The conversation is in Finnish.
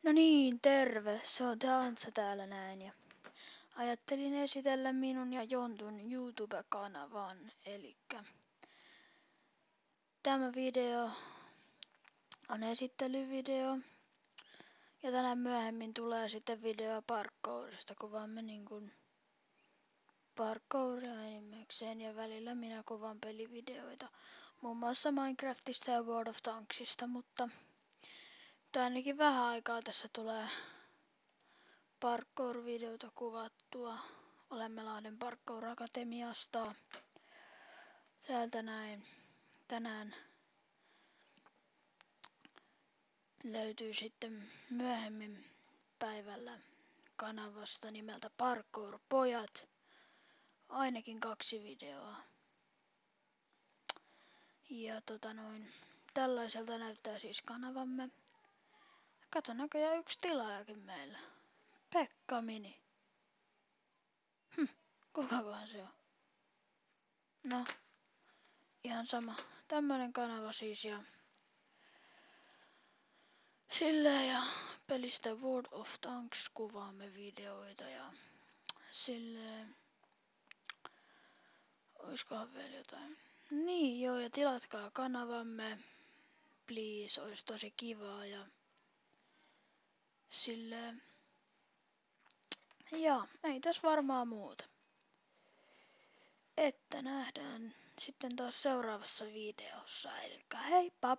No niin, terve. Se on Antsa täällä näin ja ajattelin esitellä minun ja Jontun YouTube-kanavan. Elikkä tämä video on esittelyvideo ja tänään myöhemmin tulee sitten video parkourista. Kuvaamme niinkun parkouria enimmäkseen ja välillä minä kuvaan pelivideoita. Muun muassa Minecraftista ja World of Tanksista, mutta ainakin vähän aikaa tässä tulee parkour-videota kuvattua. Olemme Lahden Parkour Akatemiasta. Täältä näin. Tänään löytyy sitten myöhemmin päivällä kanavasta nimeltä Parkour-pojat. Ainakin 2 videoa. Ja tällaiselta näyttää siis kanavamme. Kato, näköjään 1 tilaajakin meillä. Pekka Mini. Kukakohan se on? No, ihan sama. Tämmönen kanava siis ja silleen ja pelistä World of Tanks kuvaamme videoita ja silleen. Oiskohan vielä jotain? Niin joo, ja tilatkaa kanavamme. Please, ois tosi kivaa ja silleen. Ja ei tässä varmaan muuta. Että nähdään sitten taas seuraavassa videossa. Elikkä heippa!